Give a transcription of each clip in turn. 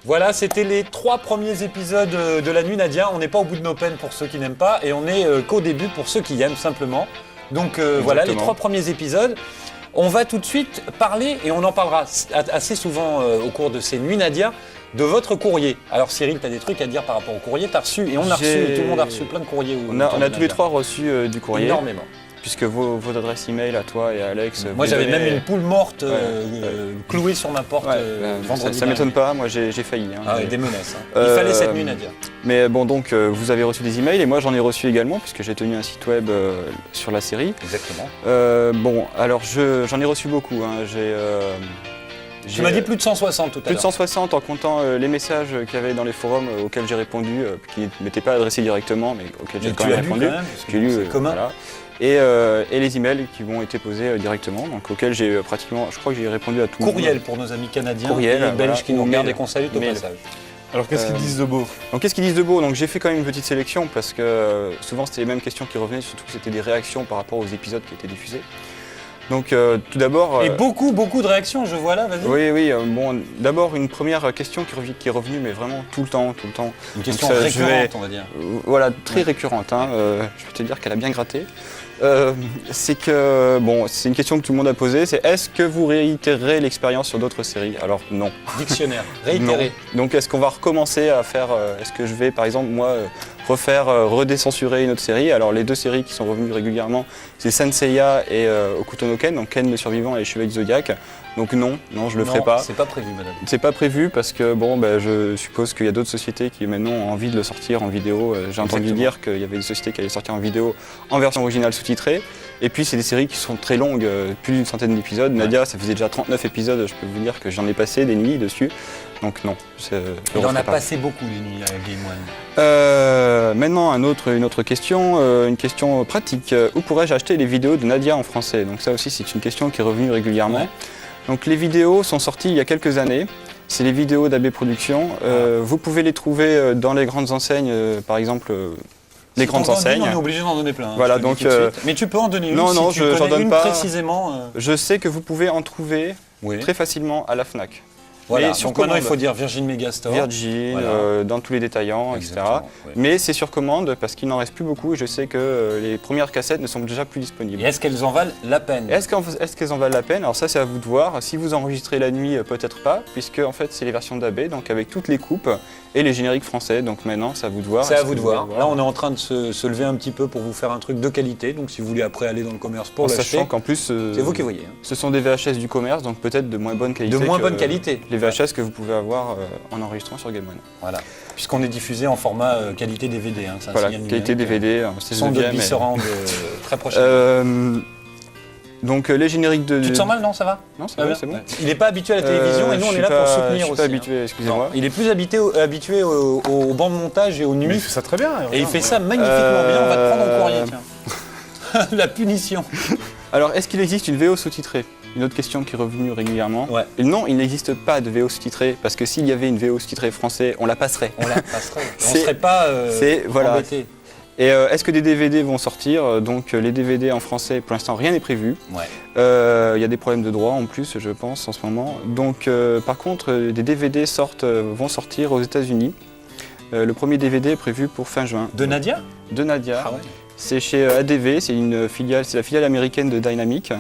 Voilà, c'était les 3 premiers épisodes de La Nuit Nadia. On n'est pas au bout de nos peines pour ceux qui n'aiment pas et on est qu'au début pour ceux qui aiment simplement. Donc voilà les 3 premiers épisodes. On va tout de suite parler, et on en parlera assez souvent au cours de ces Nuits Nadia, de votre courrier. Alors Cyril, tu as des trucs à dire par rapport au courrier, tu as reçu, et on a reçu, et tout le monde a reçu plein de courriers. On a tous les 3 reçu du courrier. Énormément. Puisque vos adresses email à toi et à Alex... Moi j'avais même une poule morte clouée sur ma porte vendredi. Ça m'étonne pas, moi j'ai failli. Ah ouais, des menaces. Il fallait cette Nuit Nadia. Mais bon, donc vous avez reçu des emails et moi j'en ai reçu également puisque j'ai tenu un site web sur la série. Exactement. Bon, alors j'en ai reçu beaucoup. Hein. Tu m'as dit plus de 160 tout à l'heure. Plus de 160 en comptant les messages qu'il y avait dans les forums auxquels j'ai répondu, qui ne m'étaient pas adressés directement, mais auxquels j'ai quand même répondu. J'ai lu, c'est commun. Voilà. Et les emails qui m'ont été posés directement, donc auxquels j'ai pratiquement, je crois que j'ai répondu à tout. Courriel pour nos amis canadiens et belges qui nous regardent et qu'on salue au passage. Alors qu'est-ce qu'ils disent de beau? Donc qu'est-ce qu'ils disent de beau? Donc j'ai fait quand même une petite sélection parce que souvent c'était les mêmes questions qui revenaient, surtout que c'était des réactions par rapport aux épisodes qui étaient diffusés. Donc tout d'abord... Et beaucoup de réactions, je vois là, vas-y. Oui, bon, d'abord une première question qui est revenue, mais vraiment tout le temps. Une question récurrente, on va dire. Voilà, très récurrente, hein, je peux te dire qu'elle a bien gratté. C'est que, bon, c'est une question que tout le monde a posée, c'est est-ce que vous réitérerez l'expérience sur d'autres séries? Alors non. Dictionnaire, réitérer. Non. Donc est-ce qu'on va recommencer à faire, est-ce que je vais par exemple moi redécensurer une autre série? Alors les 2 séries qui sont revenues régulièrement, c'est Saint Seiya et Hokuto no Ken, donc Ken le survivant et les Chevaliers du Zodiac. Donc non, je le ferai pas. C'est pas prévu, madame. C'est pas prévu parce que bon, je suppose qu'il y a d'autres sociétés qui maintenant ont envie de le sortir en vidéo. J'ai entendu dire qu'il y avait des sociétés qui allaient sortir en vidéo en version originale sous-titrée. Et puis c'est des séries qui sont très longues, plus d'une centaine d'épisodes. Nadia, ça faisait déjà 39 épisodes, je peux vous dire que j'en ai passé des nuits dessus. Donc non, il en a passé beaucoup des nuits avec Game One. Maintenant une autre question, une question pratique. Où pourrais-je acheter les vidéos de Nadia en français? Donc ça aussi c'est une question qui est revenue régulièrement. Ouais. Donc les vidéos sont sorties il y a quelques années. C'est les vidéos d'AB Productions. Vous pouvez les trouver dans les grandes enseignes, par exemple. Les grandes enseignes. On est obligé d'en donner plein. Voilà, donc. Mais tu peux en donner une. Non, si je n'en donne pas. Précisément. Je sais que vous pouvez en trouver très facilement à la Fnac. Voilà, donc maintenant il faut dire Virgin Megastore. Virgin, voilà. Dans tous les détaillants, etc. Ouais. Mais c'est sur commande parce qu'il n'en reste plus beaucoup et je sais que les premières cassettes ne sont déjà plus disponibles. Et est-ce qu'elles en valent la peine? Est-ce qu'elles en valent la peine? Alors ça c'est à vous de voir. Si vous enregistrez la nuit, peut-être pas, puisque en fait c'est les versions d'AB, donc avec toutes les coupes et les génériques français. Donc maintenant c'est à vous de voir. C'est à vous de voir. Là on est en train de se lever un petit peu pour vous faire un truc de qualité. Donc si vous voulez après aller dans le commerce pour l'acheter. Sachant qu'en plus c'est vous qui voyez. Hein. Ce sont des VHS du commerce, donc peut-être de moins bonne qualité. De moins bonne qualité. Les VHS que vous pouvez avoir en enregistrant sur Game One. Voilà. Puisqu'on est diffusé en format qualité DVD. Hein, voilà, qualité DVD. C'est son Dolby Surround très prochain. Donc les génériques de... Tu te sens mal, non? Ça va? Non, ça va, c'est bon. Il n'est pas habitué à la télévision et nous on est là pour soutenir aussi. Je suis pas habitué, excusez-moi. Il est plus habitué au banc de montage et aux nuits. Mais il fait ça très bien. Et il fait ça magnifiquement bien, on va te prendre en courrier, tiens. La punition. Alors, est-ce qu'il existe une VO sous-titrée? Une autre question qui est revenue régulièrement. Ouais. Et non, il n'existe pas de VO sous-titrée, parce que s'il y avait une VO sous-titrée français, on la passerait. On la passerait. On ne serait pas embêté. Et est-ce que des DVD vont sortir? Donc les DVD en français, pour l'instant, rien n'est prévu. Ouais. Y a des problèmes de droit en plus, je pense, en ce moment. Donc par contre, des DVD vont sortir aux États-Unis. Le premier DVD est prévu pour fin juin. De Nadia? De Nadia. Ah ouais. C'est chez ADV, c'est la filiale américaine de Dynamic.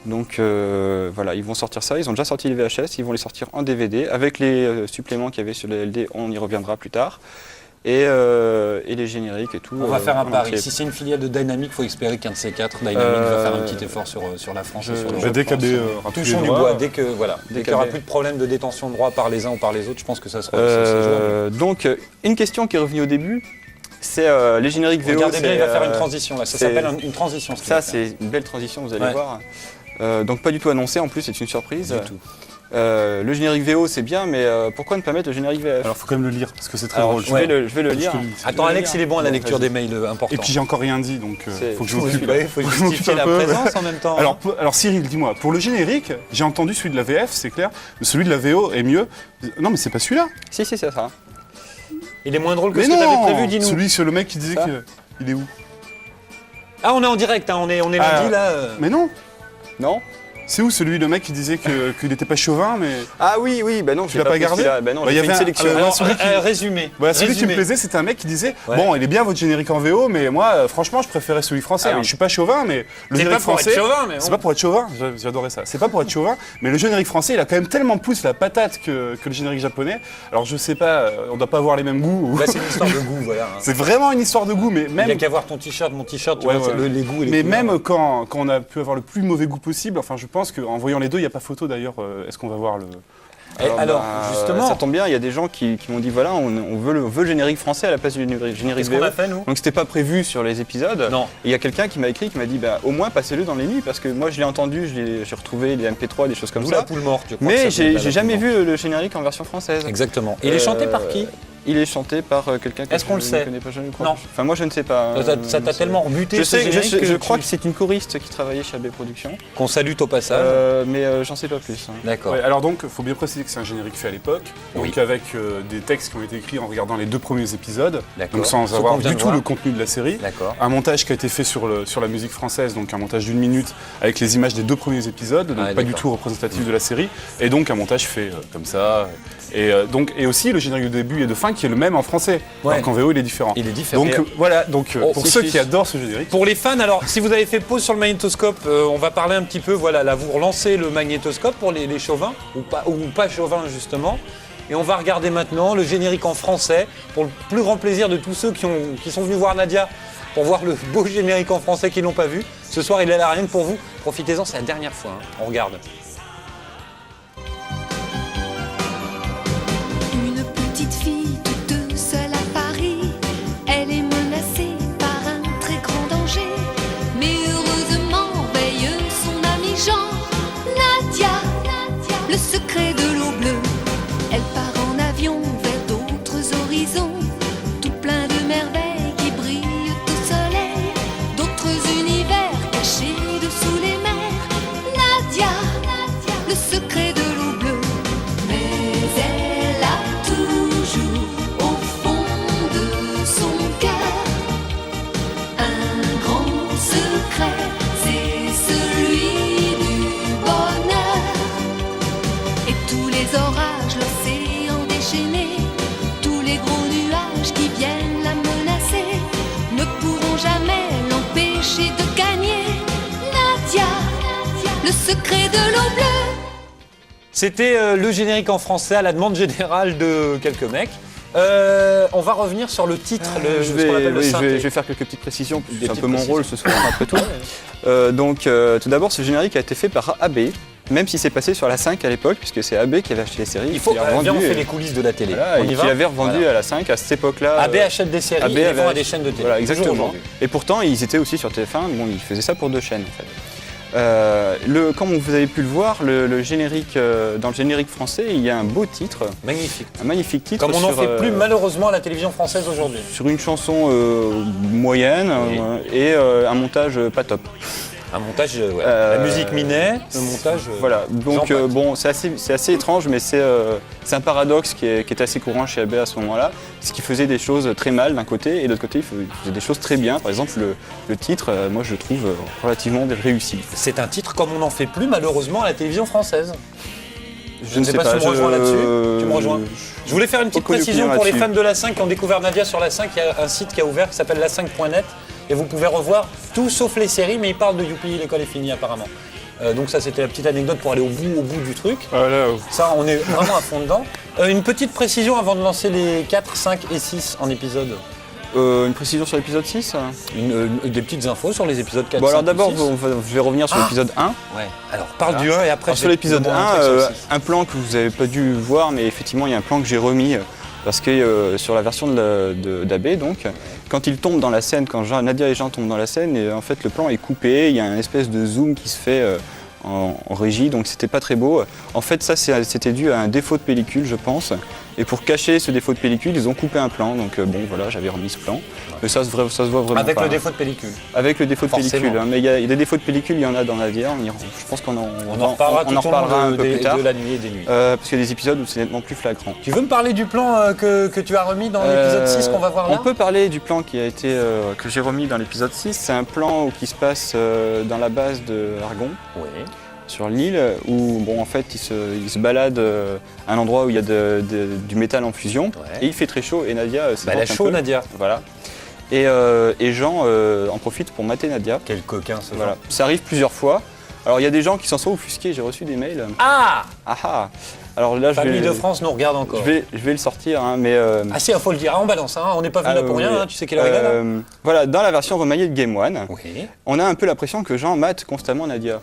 Donc voilà, ils vont sortir ça, ils ont déjà sorti les VHS, ils vont les sortir en DVD avec les suppléments qu'il y avait sur les LD, on y reviendra plus tard. Et les génériques et tout. On va faire un pari. Si c'est une filiale de Dynamic, il faut espérer qu'un de ces 4, Dynamic va faire un petit effort sur la France. Dès qu'il y a touchons du bois, dès qu'il n'y aura plus de problème de détention de droit par les uns ou par les autres, je pense que ça sera donc une question qui est revenue au début, c'est les génériques VO. Regardez bien, il va faire une transition là, ça s'appelle une transition. Ça c'est une belle transition, vous allez voir. Donc pas du tout annoncé, en plus c'est une surprise. Du tout. Le générique VO c'est bien, mais pourquoi ne pas mettre le générique VF? Alors il faut quand même le lire, parce que c'est très drôle. Je vais le lire. Attends, Alex, il est bon à la lecture des mails importants. Et puis j'ai encore rien dit, donc il faut que je m'occupe. Il faut justifier la présence en même temps. Alors Cyril, dis-moi, pour le générique, j'ai entendu celui de la VF, c'est clair, mais celui de la VO est mieux. Non mais c'est pas celui-là. Si, c'est ça. Il est moins drôle que ce que t'avais prévu, dis-nous. Celui sur le mec qui disait qu'il est où? Ah, on est en direct, hein, on est lundi là. Mais non. Non. C'est où celui, le mec qui disait qu'il n'était pas chauvin, mais... Ah oui, bah non, Tu l'as pas gardé? Bah non, Bah, j'ai y fait une avait sélection. Résumé. Voilà, celui qui me Résumé. plaisait, c'était un mec qui disait Ouais. bon, il est bien votre générique en VO, mais moi, franchement, je préférais celui français. Ah Alors, oui. je suis pas chauvin, mais le C'est générique pas pour français. être chauvin, mais C'est bon. pas pour être chauvin, j'adorais ça. C'est pas pour être chauvin, mais le générique français, il a quand même tellement plus la patate que le générique japonais. Alors, je sais pas, on doit pas avoir les mêmes goûts. Là, c'est une histoire de goût, voilà. C'est vraiment une histoire de goût, mais Il n'y a même. qu'à voir ton t-shirt, mon t-shirt, tu Ouais, vois, ouais. c'est les goûts et les Mais couleurs. même quand on a pu avoir le plus mauvais goût possible, enfin, je pense qu'en voyant les deux, il n'y a pas photo d'ailleurs. Est-ce qu'on va voir le. Alors, justement, ça tombe bien, il y a des gens qui m'ont dit voilà, on veut le générique français à la place du générique qu'est-ce VO. qu'on a fait, nous? Donc c'était pas prévu sur les épisodes. Non. Et il y a quelqu'un qui m'a écrit, qui m'a dit bah, au moins passez-le dans les nuits parce que moi je l'ai entendu, j'ai retrouvé les MP3, des choses comme D'où la ça. poule morte, je crois. Mais que ça s'appelle j'ai la jamais poule morte. vu le générique en version française. Exactement. Il est chanté par qui? Il est chanté par quelqu'un que Est-ce qu'on le je sait? ne connais pas, je ne crois Non. pas. Enfin moi je ne sais pas. Ça t'a tellement rebuté Je ce sais, générique je que crois tu- que c'est une choriste qui travaillait chez AB Productions. qu'on salue au passage. Mais j'en sais pas plus. Hein. D'accord. Ouais, alors donc, il faut bien préciser que c'est un générique fait à l'époque, donc avec des textes qui ont été écrits en regardant les 2 premiers épisodes, D'accord. donc sans Ce avoir qu'on vient du de tout voir. le contenu de la série. D'accord. Un montage qui a été fait sur la musique française, donc un montage d'1 minute avec les images des 2 premiers épisodes, donc Ah, pas du d'accord. tout représentatif de la série, et donc un montage fait comme ça. Et aussi le générique de début et de fin qui est le même en français, Ouais. alors qu'en VO il est différent. Il est différent. Donc voilà, donc Oh, pour si, ceux si. qui adorent ce générique, Pour les fans, alors si vous avez fait pause sur le magnétoscope, on va parler un petit peu, voilà, là vous relancez le magnétoscope pour les chauvins, ou pas chauvins justement, et on va regarder maintenant le générique en français, pour le plus grand plaisir de tous ceux qui sont venus voir Nadia, pour voir le beau générique en français qu'ils n'ont pas vu. Ce soir il est là rien que pour vous, profitez-en, c'est la dernière fois, hein. On regarde. Une petite fille toute seule à Paris, elle est menacée par un très grand danger. Mais heureusement veille son ami Jean. Nadia, le secret de l'eau bleue. Elle part en avion vers d'autres horizons, tout plein de merveilles qui brillent au soleil, d'autres univers cachés dessous les mers. Nadia, le secret de l'eau bleue. Mais elle a toujours au fond de son cœur un grand secret, c'est celui du bonheur. Et tous les orages, l'océan déchaîné, tous les gros nuages qui viennent la menacer ne pourront jamais l'empêcher de gagner. Nadia, le secret de l'eau bleue. C'était le générique en français à la demande générale de quelques mecs. On va revenir sur le titre, Je ce qu'on appelle le je synthé. vais faire quelques petites précisions, Des c'est un petites peu mon précisions. rôle ce soir après tout. Tout d'abord, ce générique a été fait par AB, même si c'est passé sur la 5 à l'époque, puisque c'est AB qui avait acheté les séries. Il faut, qui a revendu, viens, on fait et- les coulisses de la télé. voilà, On et y qui va avait revendu Voilà. à la 5 à cette époque-là. AB achète des séries AB et les avait vend à ach- des chaînes de télé. Voilà, Toujours exactement. aujourd'hui. Et pourtant, ils étaient aussi sur TF1, bon, ils faisaient ça pour 2 chaînes en fait. Comme vous avez pu le voir, le générique, dans le générique français, il y a un beau titre, Magnifique. un magnifique titre. Comme on n'en sur, fait plus malheureusement à la télévision française aujourd'hui. sur une chanson moyenne Oui. et un montage pas top. Un montage, ouais. La musique Minet, le montage. Voilà, donc Jean Pat. bon, c'est assez étrange, mais c'est un paradoxe qui est assez courant chez AB à ce moment-là. C'est qu'il faisait des choses très mal d'un côté, et de l'autre côté, il faisait des choses très bien. Par exemple, le titre, moi je le trouve relativement réussi. C'est un titre comme on n'en fait plus malheureusement à la télévision française. Je ne sais pas, si tu me rejoins là-dessus. Tu me rejoins. Je voulais faire une petite Aucune précision opinion pour les là-dessus. fans de la 5 qui ont découvert Nadia sur la 5. Il y a un site qui a ouvert qui s'appelle la5.net et vous pouvez revoir tout sauf les séries, mais il parle de Youpi, l'école est finie apparemment. Donc ça c'était la petite anecdote pour aller au bout du truc. voilà, Ça on est vraiment à fond dedans. Une petite précision avant de lancer les 4, 5 et 6 en épisode. Une précision sur l'épisode 6 Des petites infos sur les épisodes 4, Bon 5 alors ou d'abord, 6. je vais revenir sur l'épisode 1. Ouais. Alors parle du 1 et après Alors, sur l'épisode 1, un plan que vous n'avez pas dû voir, mais effectivement il y a un plan que j'ai remis parce que sur la version d'AB, donc, quand il tombe dans la scène, quand Nadia et Jean tombent dans la scène, et, en fait le plan est coupé, il y a une espèce de zoom qui se fait en régie, donc c'était pas très beau. En fait ça c'était dû à un défaut de pellicule je pense, et pour cacher ce défaut de pellicule ils ont coupé un plan, donc bon voilà j'avais remis ce plan, mais ça se voit vraiment avec pas. le défaut de pellicule. Avec le défaut de Forcément. pellicule, hein, mais il y a des défauts de pellicule, il y en a dans Nadia, je pense qu'on On en reparlera tout au reparlera long un peu plus tard, de la nuit et des nuits. parce qu'il y a des épisodes où c'est nettement plus flagrant. Tu veux me parler du plan que tu as remis dans l'épisode 6 qu'on va voir là On peut parler du plan qui a été, que j'ai remis dans l'épisode 6, c'est un plan qui se passe dans la base de Argon, Oui. sur l'île où bon, en fait, il se balade à un endroit où il y a du métal en fusion. Ouais. Et il fait très chaud et Nadia Elle a chaud, Nadia. Voilà. Et Jean en profite pour mater Nadia. Quel coquin, ce Voilà. Jean. Ça arrive plusieurs fois. Alors il y a des gens qui s'en sont offusqués, j'ai reçu des mails. Ah, Ah ah. Alors là, Famille de France nous regarde encore. je vais le sortir, hein, mais... Ah si, il faut le dire, on balance, hein. On n'est pas venu là pour rien, hein. Tu sais quelle heure il est là Voilà, dans la version remaniée de Game One, Oui. on a un peu l'impression que Jean mate constamment Nadia.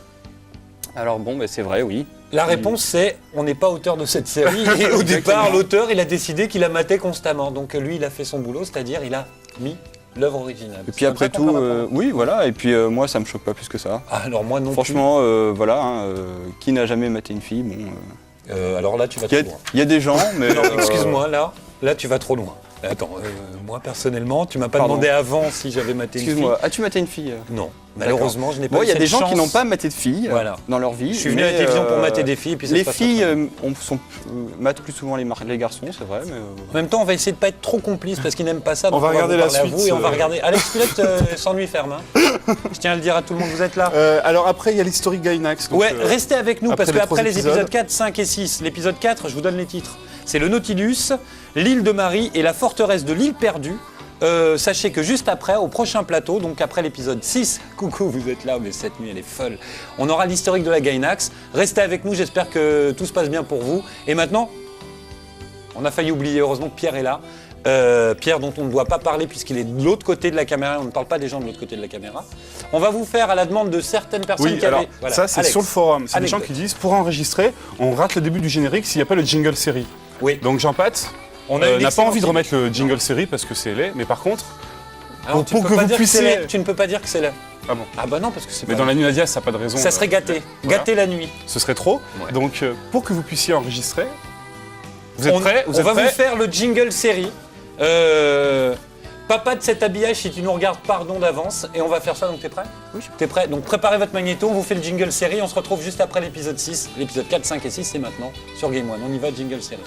Alors bon, c'est vrai, oui. La réponse c'est, on n'est pas auteur de cette série, et au départ, l'auteur, il a décidé qu'il la matait constamment. Donc lui, il a fait son boulot, c'est-à-dire il a mis l'œuvre originale. Et puis après tout, oui, voilà, et puis moi, ça me choque pas plus que ça. Ah, alors moi non Franchement, voilà, hein, qui n'a jamais maté une fille, bon... plus. Alors là, tu vas trop loin. Il y a des gens, mais... Non, excuse-moi, là, tu vas trop loin. Attends, moi personnellement, tu m'as pas Pardon. demandé avant si j'avais maté une fille. Excuse-moi, as-tu maté une fille Non, malheureusement, je n'ai pas Bon, eu il y a cette des gens qui chance. n'ont pas maté de filles Voilà. dans leur vie. Je suis venu à la télévision pour mater des filles, puis ça les se passe filles pas très matent plus souvent les garçons, c'est vrai, mais... En même temps, on va essayer de pas être trop complice parce qu'ils n'aiment pas ça. Donc va regarder vous la parler à suite, vous et on va regarder. Alex Pilote s'ennuie ferme. Hein. Je tiens à le dire à tout le monde, vous êtes là. Alors après, il y a l'historique Gainax. donc, Ouais, restez avec nous après parce les qu'après trois les épisodes. épisodes 4, 5 et 6, l'épisode 4, je vous donne les titres. C'est le Nautilus, l'île de Marie et la forteresse de l'île perdue. Sachez que juste après, au prochain plateau, donc après l'épisode 6, coucou, vous êtes là, mais cette nuit elle est folle, on aura l'historique de la Gainax. Restez avec nous, j'espère que tout se passe bien pour vous. Et maintenant, on a failli oublier, heureusement que Pierre est là. Pierre dont on ne doit pas parler puisqu'il est de l'autre côté de la caméra, on ne parle pas des gens de l'autre côté de la caméra. On va vous faire à la demande de certaines personnes Oui, qui alors avaient... Voilà. ça c'est Alex. sur le forum. C'est des Alex. gens qui disent pour enregistrer, on rate le début du générique s'il n'y a pas le jingle série. Oui, Donc Jean-Pat on a une n'a pas excellente envie de idée. remettre le jingle série parce que c'est laid, mais par contre, Alors, pour tu peux que pas vous dire puissiez- c'est laid. Tu ne peux pas dire que c'est là. ah bon. Ah bah non, parce que c'est Mais pas... dans la nuit Nadia, ça n'a pas de raison. Ça serait gâté. voilà. Gâter la nuit. Ce serait trop. Ouais. Donc pour que vous puissiez enregistrer, vous êtes prêts On va vous faire le jingle série. Papa de cet habillage, si tu nous regardes, pardon d'avance. Et on va faire ça, donc t'es prêt? Oui. T'es prêt? Donc préparez votre magnéto, on vous fait le jingle série. On se retrouve juste après l'épisode 6. L'épisode 4, 5 et 6, c'est maintenant sur Game One. On y va, jingle série.